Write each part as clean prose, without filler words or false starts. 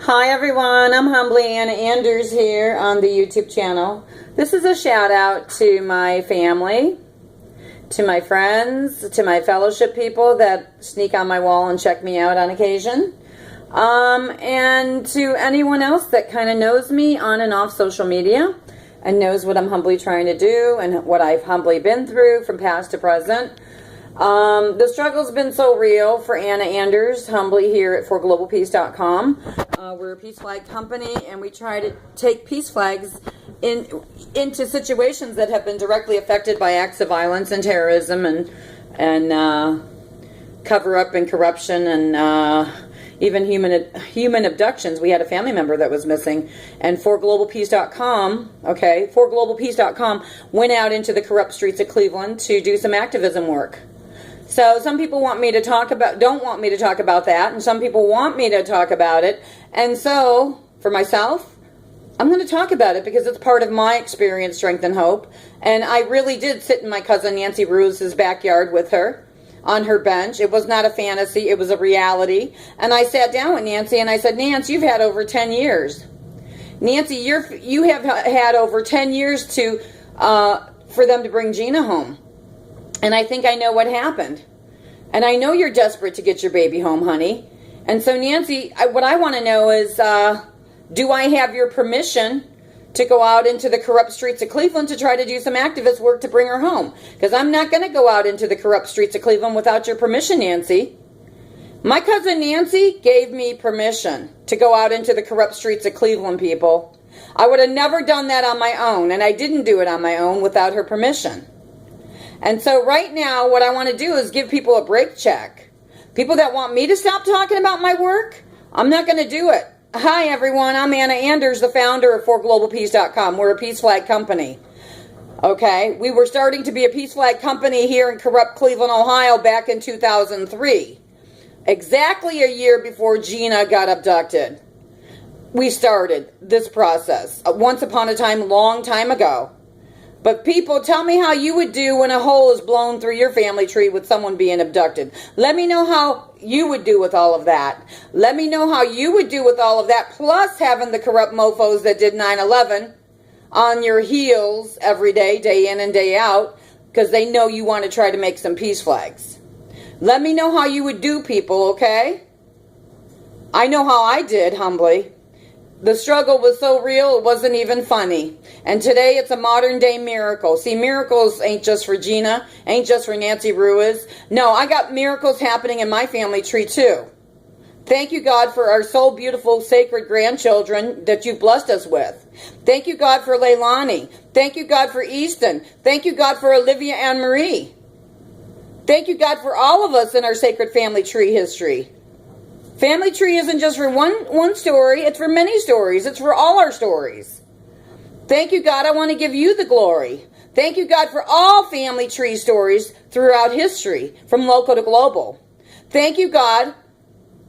Hi everyone, I'm Humbly Anna Anders here on the YouTube channel. This is a shout out to my family, to my friends, to my fellowship people that sneak on my wall and check me out on occasion, and to anyone else that kind of knows me on and off social media and knows what I'm humbly trying to do and what I've humbly been through from past to present. The struggle's been so real for Anna Anders, humbly here at forglobalpeace.com. We're a peace flag company, and we try to take peace flags into situations that have been directly affected by acts of violence and terrorism and cover up and corruption and even human abductions. We had a family member that was missing, and forglobalpeace.com, forglobalpeace.com went out into the corrupt streets of Cleveland to do some activism work. So some people don't want me to talk about that, and some people want me to talk about it. And so, for myself, I'm going to talk about it because it's part of my experience, strength, and hope. And I really did sit in my cousin Nancy Ruiz's backyard with her on her bench. It was not a fantasy, it was a reality. And I sat down with Nancy and I said, Nancy, you've had over 10 years. Nancy, you have had over 10 years for them to bring Gina home. And I think I know what happened. And I know you're desperate to get your baby home, honey. And so, Nancy, what I want to know is, do I have your permission to go out into the corrupt streets of Cleveland to try to do some activist work to bring her home? Because I'm not going to go out into the corrupt streets of Cleveland without your permission, Nancy. My cousin Nancy gave me permission to go out into the corrupt streets of Cleveland, people. I would have never done that on my own, and I didn't do it on my own without her permission. And so right now, what I want to do is give people a break check. People that want me to stop talking about my work, I'm not going to do it. Hi, everyone. I'm Anna Anders, the founder of ForGlobalPeace.com. We're a peace flag company. Okay? We were starting to be a peace flag company here in corrupt Cleveland, Ohio back in 2003. Exactly a year before Gina got abducted. We started this process. Once upon a time, long time ago. But people, tell me how you would do when a hole is blown through your family tree with someone being abducted. Let me know how you would do with all of that. Let me know how you would do with all of that, plus having the corrupt mofos that did 9/11 on your heels every day, day in and day out, because they know you want to try to make some peace flags. Let me know how you would do, people, okay? I know how I did, humbly. The struggle was so real, it wasn't even funny. And today it's a modern day miracle. See, miracles ain't just for Gina, ain't just for Nancy Ruiz. No, I got miracles happening in my family tree too. Thank you, God, for our so beautiful, sacred grandchildren that you've blessed us with. Thank you, God, for Leilani. Thank you, God, for Easton. Thank you, God, for Olivia Ann Marie. Thank you, God, for all of us in our sacred family tree history. Family tree isn't just for one story, it's for many stories. It's for all our stories. Thank you, God. I want to give you the glory. Thank you, God, for all family tree stories throughout history, from local to global. Thank you, God.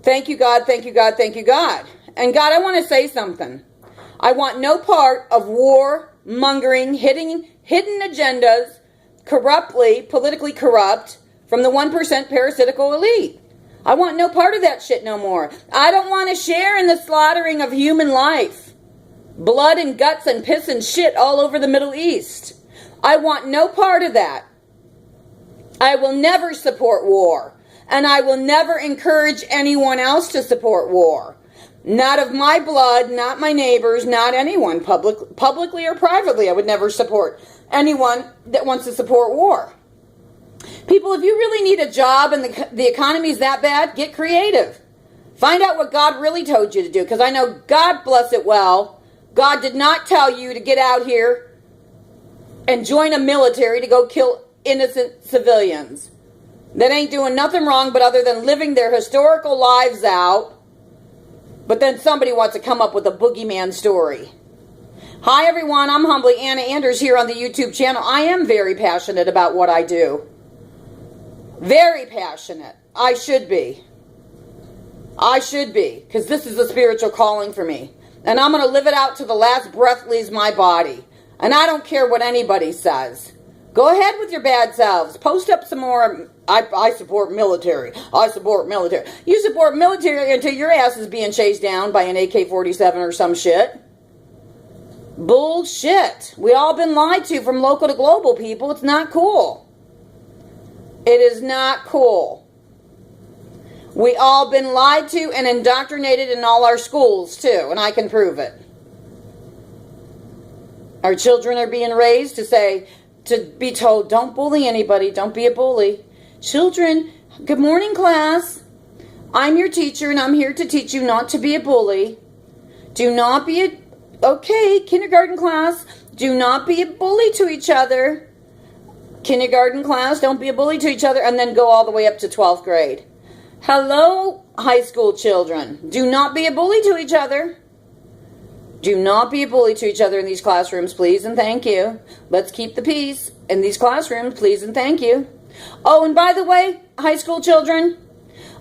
Thank you, God. Thank you, God. Thank you, God. And God, I want to say something. I want no part of war, mongering, hidden agendas, politically corrupt, from the 1% parasitical elite. I want no part of that shit no more. I don't want to share in the slaughtering of human life. Blood and guts and piss and shit all over the Middle East. I want no part of that. I will never support war. And I will never encourage anyone else to support war. Not of my blood, not my neighbors, not anyone, publicly or privately. I would never support anyone that wants to support war. People, if you really need a job and the economy's that bad, get creative. Find out what God really told you to do. Because I know, God bless it well, God did not tell you to get out here and join a military to go kill innocent civilians that ain't doing nothing wrong but other than living their historical lives out. But then somebody wants to come up with a boogeyman story. Hi everyone, I'm humbly Anna Anders here on the YouTube channel. I am very passionate about what I do. Very passionate. I should be. Because this is a spiritual calling for me. And I'm going to live it out till the last breath leaves my body. And I don't care what anybody says. Go ahead with your bad selves. Post up some more I support military. I support military. You support military until your ass is being chased down by an AK-47 or some shit. Bullshit. We all been lied to from local to global, people. It's not cool. It is not cool. We all been lied to and indoctrinated in all our schools, too, and I can prove it. Our children are being raised to be told, don't bully anybody, don't be a bully. Children, good morning, class. I'm your teacher, and I'm here to teach you not to be a bully. Do not be okay, kindergarten class, do not be a bully to each other. Kindergarten class, don't be a bully to each other, and then go all the way up to 12th grade. Hello, high school children. Do not be a bully to each other. Do not be a bully to each other in these classrooms, please and thank you. Let's keep the peace in these classrooms, please and thank you. Oh, and by the way, high school children,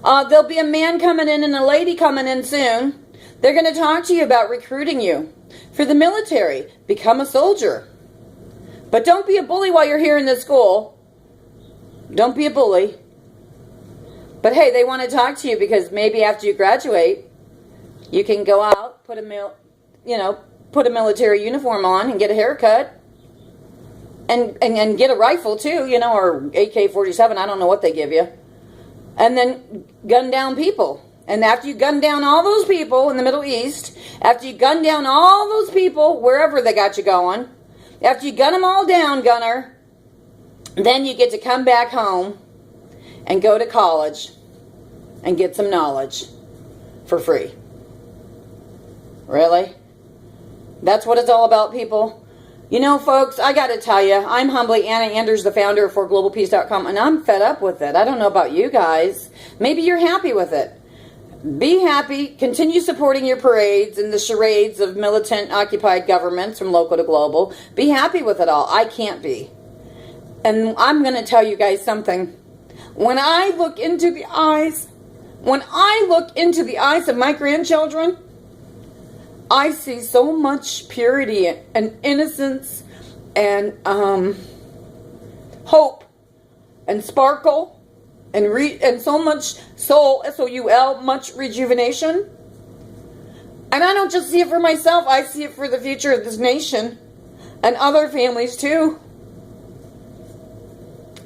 there'll be a man coming in and a lady coming in soon. They're going to talk to you about recruiting you for the military. Become a soldier. But don't be a bully while you're here in this school. Don't be a bully. But hey, they want to talk to you because maybe after you graduate, you can go out, put a military uniform on and get a haircut. And get a rifle too, or AK-47, I don't know what they give you. And then gun down people. And after you gun down all those people in the Middle East, after you gun down all those people, wherever they got you going, after you gun them all down, gunner, then you get to come back home and go to college and get some knowledge for free. Really? That's what it's all about, people. You know, folks, I got to tell you, I'm humbly Anna Anders, the founder of ForGlobalPeace.com, and I'm fed up with it. I don't know about you guys. Maybe you're happy with it. Be happy. Continue supporting your parades and the charades of militant occupied governments from local to global. Be happy with it all. I can't be. And I'm going to tell you guys something. When I look into the eyes of my grandchildren, I see so much purity and innocence and hope and sparkle and so much soul, S-O-U-L, much rejuvenation. And I don't just see it for myself, I see it for the future of this nation and other families too.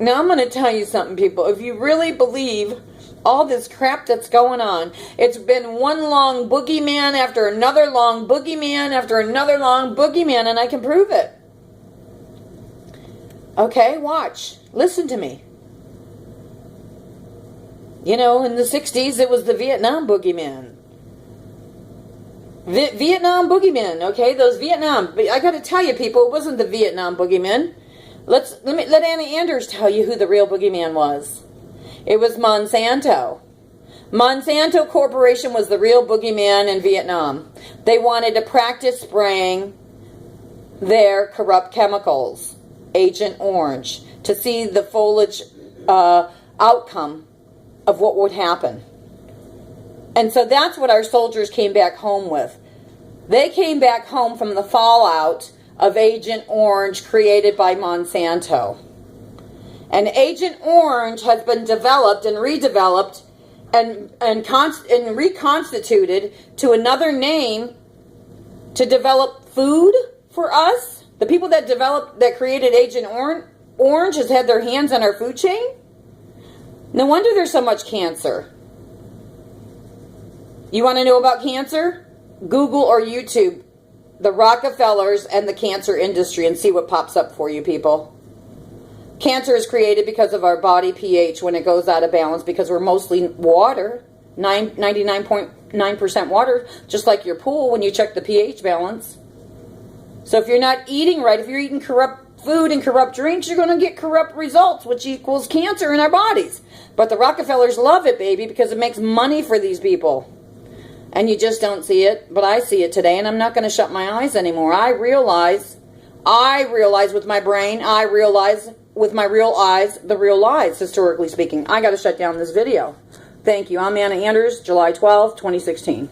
Now I'm going to tell you something, people. If you really believe all this crap that's going on, it's been one long boogeyman after another long boogeyman after another long boogeyman, and I can prove it. Okay, watch. Listen to me. In the 60s, it was the Vietnam boogeyman. Vietnam boogeyman, okay? Those Vietnam. But I got to tell you, people, it wasn't the Vietnam boogeyman. Let Anna Anders tell you who the real boogeyman was. It was Monsanto. Monsanto Corporation was the real boogeyman in Vietnam. They wanted to practice spraying their corrupt chemicals, Agent Orange, to see the foliage outcome of what would happen. And so that's what our soldiers came back home with. They came back home from the fallout of Agent Orange created by Monsanto. And Agent Orange has been developed and redeveloped and reconstituted to another name to develop food for us. The people that created Agent Orange has had their hands on our food chain. No wonder there's so much cancer. You want to know about cancer? Google or YouTube the Rockefellers and the cancer industry and see what pops up for you, people. Cancer is created because of our body pH when it goes out of balance, because we're mostly water, 99.9% water, just like your pool when you check the pH balance. So if you're not eating right, if you're eating corrupt food and corrupt drinks, you're going to get corrupt results, which equals cancer in our bodies. But the Rockefellers love it, baby, because it makes money for these people. And you just don't see it, but I see it today, and I'm not going to shut my eyes anymore. I realize with my brain, I realize with my real eyes, the real lies, historically speaking. I got to shut down this video. Thank you. I'm Anna Anders, July 12th, 2016.